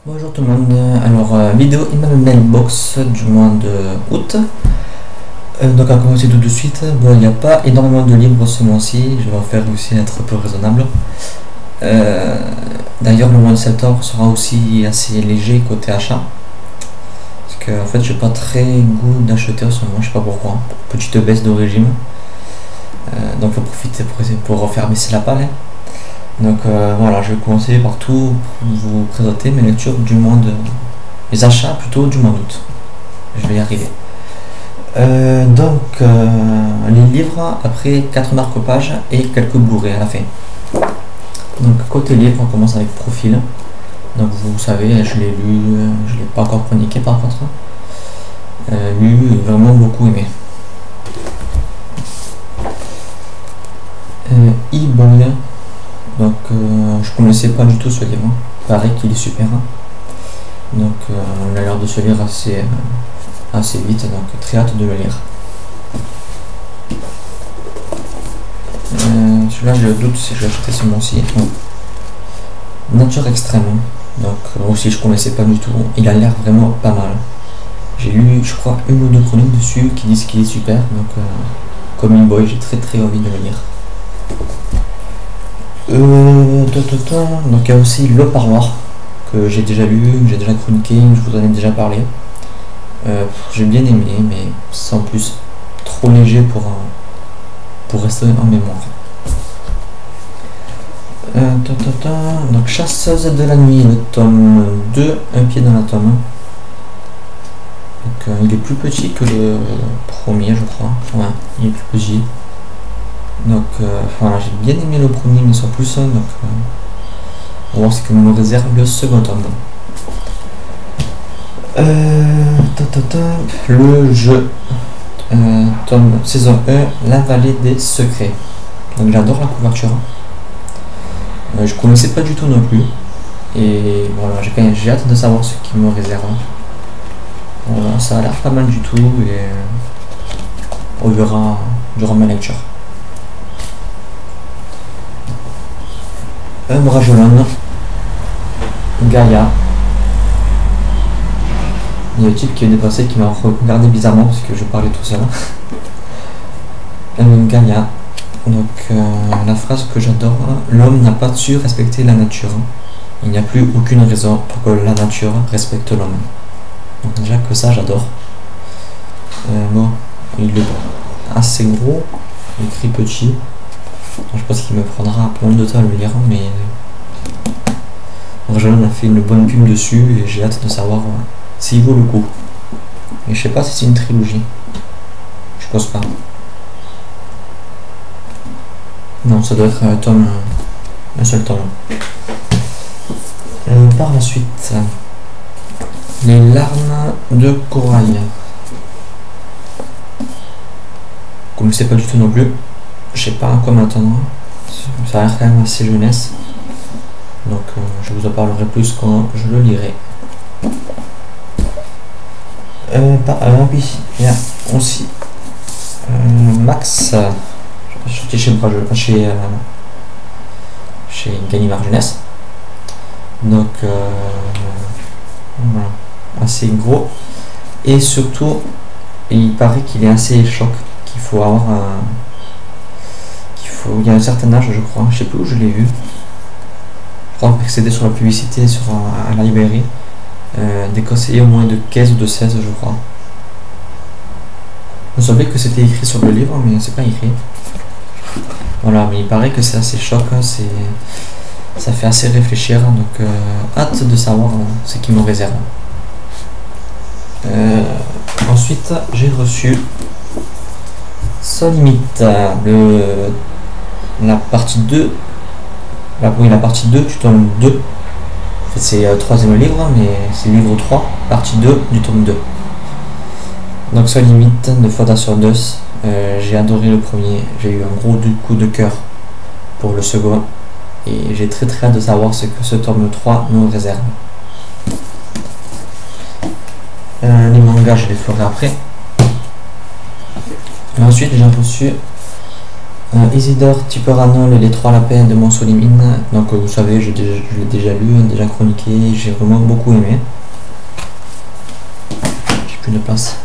Bonjour tout le monde, alors vidéo email mailbox du mois de août. Donc à commencer tout de suite, bon il n'y a pas énormément de livres ce mois-ci, je vais en faire aussi être un peu raisonnable. D'ailleurs le mois de septembre sera aussi assez léger côté achat. Parce que en fait j'ai pas très goût d'acheter en ce moment, je sais pas pourquoi, petite baisse de régime. Donc faut profiter pour faire baisser la palle. Donc voilà, je vais commencer par tout pour vous présenter mes lectures du mois de... mes achats plutôt du mois d'août. Je vais y arriver. Les livres, après 4 marque-pages et quelques bourrées à la fin. Donc côté livre, on commence avec Profil. Donc vous savez, je l'ai lu, je l'ai pas encore chroniqué par contre. Lu et vraiment beaucoup aimé. E-Boy. Donc je connaissais pas du tout ce livre, pareil qu'il est super. Donc on a l'air de se lire assez vite, donc très hâte de le lire. Celui-là je doute si je vais acheter ce mois-ci. Nature extrême, donc aussi je connaissais pas du tout, il a l'air vraiment pas mal. J'ai lu je crois une ou deux chroniques dessus qui disent qu'il est super, donc comme E-Boy j'ai très envie de le lire. Donc il y a aussi Le Parloir que j'ai déjà lu, que j'ai déjà chroniqué, je vous en ai déjà parlé. J'ai bien aimé, mais sans plus, trop léger pour rester en mémoire. Donc Chasseuse de la nuit, le tome 2, un pied dans la tome. Donc il est plus petit que le premier je crois, ouais, il est plus petit. Donc voilà, j'ai bien aimé le premier mais sans plus, donc on va voir ce que me réserve le second tome. Le jeu, tome saison 1, La Vallée des Secrets. Donc j'adore la couverture. Je connaissais pas du tout non plus. Et voilà, j'ai hâte de savoir ce qui me réserve. Voilà, ça a l'air pas mal du tout et on verra durant ma lecture. Brajolone, Gaïa. Il y a le type qui est dépassé qui m'a regardé bizarrement parce que je parlais tout seul. Gaïa. Donc la phrase que j'adore, l'homme n'a pas su respecter la nature. Il n'y a plus aucune raison pour que la nature respecte l'homme. Donc déjà que ça j'adore. Bon, il est assez gros, écrit petit. Je pense qu'il me prendra pas mal de temps à le lire, mais Brajolone a fait une bonne pub dessus et j'ai hâte de savoir s'il vaut le coup. Et je sais pas si c'est une trilogie. Je pense pas. Non, ça doit être un seul tome. Par la suite, Les larmes de corail. Comme je sais pas du tout non plus. Je sais pas à quoi m'attendre, ça a l'air quand même assez jeunesse, donc je vous en parlerai plus quand je le lirai. Puis il y a aussi Max, chez Gallimard Jeunesse, donc voilà, assez gros, et surtout il paraît qu'il est assez choc, qu'il faut avoir il y a un certain âge je crois, je sais plus où je l'ai vu, je crois que c'était sur la publicité à la librairie, déconseillé au moins de 15 ou de 16 je crois. Il me semblait que c'était écrit sur le livre mais c'est pas écrit. Voilà, mais il paraît que c'est assez choc, ça fait assez réfléchir, donc hâte de savoir ce qui me réserve. Ensuite j'ai reçu Sans limite, la partie 2, la partie 2 du tome 2. En fait, c'est le troisième livre, mais c'est le livre 3, partie 2 du tome 2. Donc Sans limite de Fondation Deus, j'ai adoré le premier, j'ai eu un gros coup de cœur pour le second, et j'ai très hâte de savoir ce que ce tome 3 nous réserve. Les mangas, je les ferai après. Et ensuite j'ai reçu Isidore Tiperanol et les trois lapins de Montsolimine. Donc vous savez, je l'ai déjà lu, déjà chroniqué, j'ai vraiment beaucoup aimé. J'ai plus de place.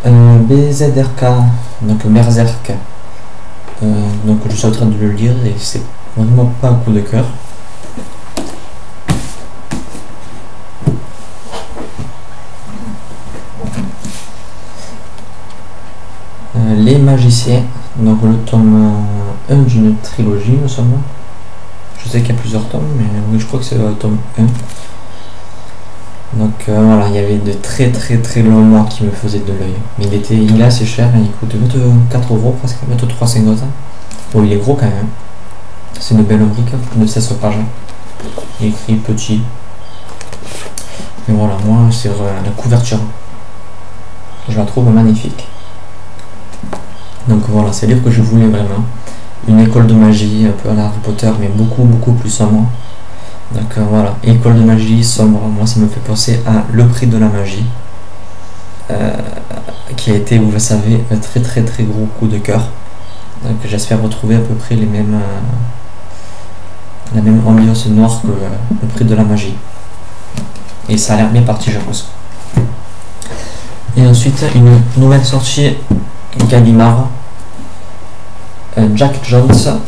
BZRK, donc Berserk. Donc je suis en train de le lire et c'est vraiment pas un coup de cœur. Les magiciens, donc le tome 1 d'une trilogie me semble. Je sais qu'il y a plusieurs tomes, mais oui, je crois que c'est le tome 1. Donc voilà, il y avait de très longs mois qui me faisaient de l'œil. Mais il est assez cher, il coûte 24 € presque, 23,50 €. Bon, il est gros quand même. C'est une belle brique de 16 pages. Il est écrit petit. Mais voilà, moi c'est la couverture. Je la trouve magnifique. Donc voilà, c'est le livre que je voulais vraiment. Une école de magie, un peu à la Harry Potter, mais beaucoup plus sombre. Donc voilà, école de magie sombre, moi ça me fait penser à Le Prix de la magie, qui a été, vous le savez, un très gros coup de cœur. Donc j'espère retrouver à peu près la même ambiance noire que Le Prix de la magie. Et ça a l'air bien parti, je pense. Et ensuite, une nouvelle sortie Gallimard, Jack Jones,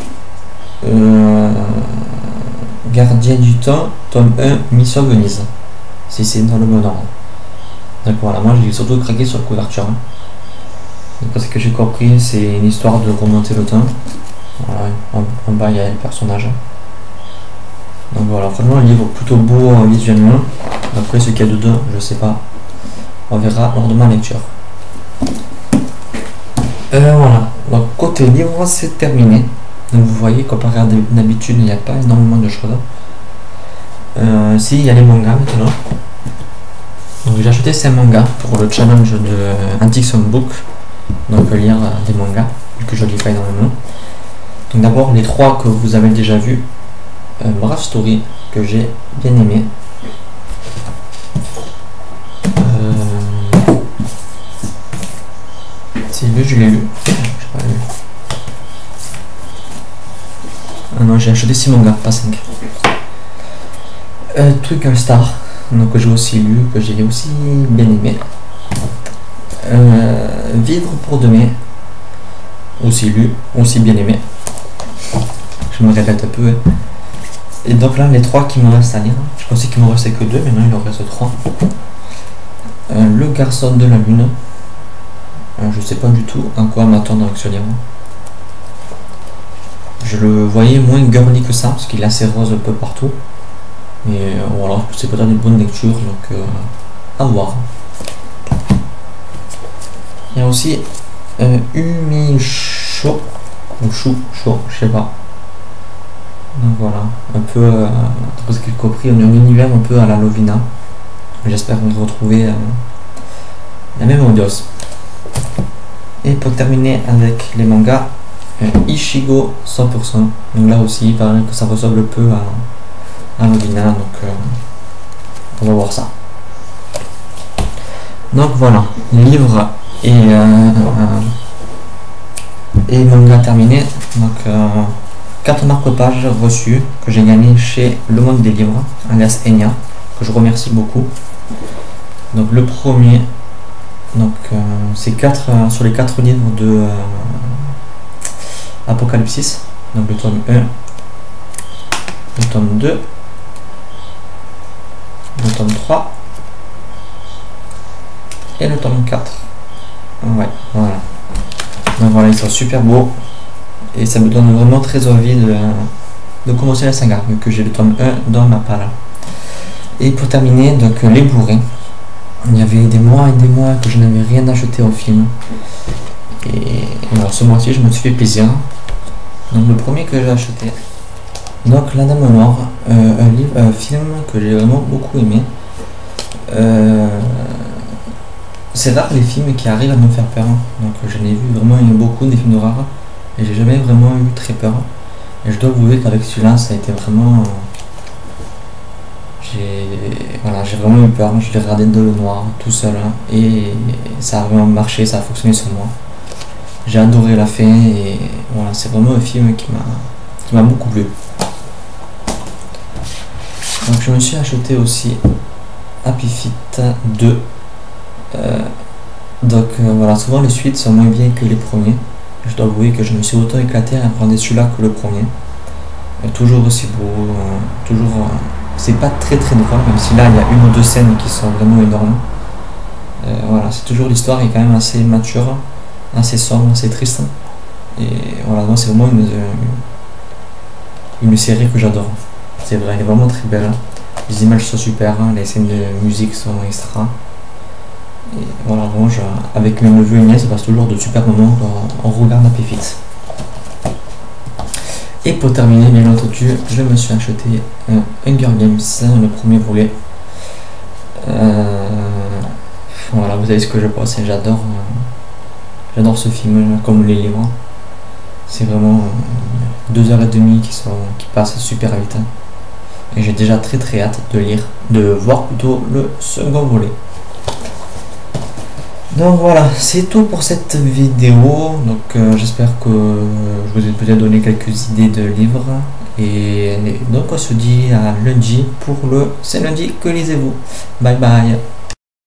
Gardien du temps, tome 1, Mission Venise, si c'est dans le bon ordre. Donc voilà, moi j'ai surtout craqué sur la couverture. Parce que j'ai compris, c'est une histoire de remonter le temps. Voilà, en bas il y a les personnages. Donc voilà, franchement, un livre plutôt beau visuellement. Après, ce qu'il y a dedans, je sais pas. On verra lors de ma lecture. Voilà, donc côté livre, c'est terminé. Donc vous voyez, comparé à d'habitude, il n'y a pas énormément de choses. Si, il y a les mangas maintenant. Donc j'ai acheté ces mangas pour le challenge de Antiques Book. Donc lire des mangas, vu que je ne lis pas énormément. Donc d'abord les trois que vous avez déjà vus. Brave Story, que j'ai bien aimé. C'est lui, je l'ai lu. Pas lu. Ah non, j'ai acheté 6 mangas, pas 5. Twinkle Star, donc que j'ai aussi lu, que j'ai aussi bien aimé. Vivre pour demain, aussi lu, aussi bien aimé. Je me répète un peu. Et donc là, les trois qui me restent à lire. Je pensais qu'il me restait que 2, maintenant il en reste 3. Le garçon de la lune. Je sais pas du tout à quoi m'attendre avec ce livre. Je le voyais moins girly que ça, parce qu'il est assez rose un peu partout. Mais voilà, c'est peut-être une bonne lecture, donc à voir. Il y a aussi Umisho, ou Chou, je sais pas. Donc voilà, un peu, parce qu'il compris, on a un univers un peu à la Lovina. J'espère retrouver la même ambiance. Et pour terminer avec les mangas, Ichigo 100%. Donc là aussi, il paraît que ça ressemble un peu à Lovina, donc on va voir ça. Donc voilà, livre et manga terminé. Donc 4 marque-pages reçus que j'ai gagné chez Le Monde des Livres, alias Enya, que je remercie beaucoup. Donc le premier, donc c'est 4 sur les 4 livres de Apocalypsis, donc le tome 1, le tome 2, le tome 3 et le tome 4. Ouais, voilà. Donc voilà, ils sont super beaux et ça me donne vraiment très envie de commencer la saga, vu que j'ai le tome 1 dans ma palle. Et pour terminer, donc les Blu-ray. Il y avait des mois et des mois que je n'avais rien acheté au film. Et alors ce mois-ci, je me suis fait plaisir. Donc le premier que j'ai acheté, donc La Dame Noire, un film que j'ai vraiment beaucoup aimé. C'est rare les films qui arrivent à me faire peur. Donc j'en ai vu vraiment beaucoup des films d'horreur et j'ai jamais vraiment eu très peur. Et je dois avouer qu'avec celui-là, ça a été vraiment... voilà, j'ai vraiment eu peur, je l'ai regardé dans le noir, tout seul, hein, et ça a vraiment marché, ça a fonctionné sur moi. J'ai adoré la fin, et voilà, c'est vraiment un film qui m'a beaucoup plu. Donc je me suis acheté aussi Happy Feet 2. Voilà, souvent les suites sont moins bien que les premiers. Je dois avouer que je me suis autant éclaté à apprendre celui-là que le premier. Toujours aussi beau, c'est pas très très drôle, même si là il y a une ou deux scènes qui sont vraiment énormes. Voilà, c'est toujours, l'histoire est quand même assez mature, assez sombre, assez triste. Et voilà, moi c'est vraiment une série que j'adore. C'est vrai, elle est vraiment très belle. Les images sont super, hein, les scènes de musique sont extra. Et voilà, vraiment, avec mes neveux et nièces, ça passe toujours de super moments quand on regarde Happy Feet. Et pour terminer, bien entendu, je me suis acheté Hunger Games, le premier volet. Voilà, vous savez ce que je pense, et j'adore ce film, comme les livres. C'est vraiment 2h30 qui passent super vite. Et j'ai déjà très très hâte de voir plutôt le second volet. Donc voilà, c'est tout pour cette vidéo. Donc j'espère que je vous ai peut-être donné quelques idées de livres. Et donc on se dit à lundi pour c'est lundi que lisez-vous. Bye bye.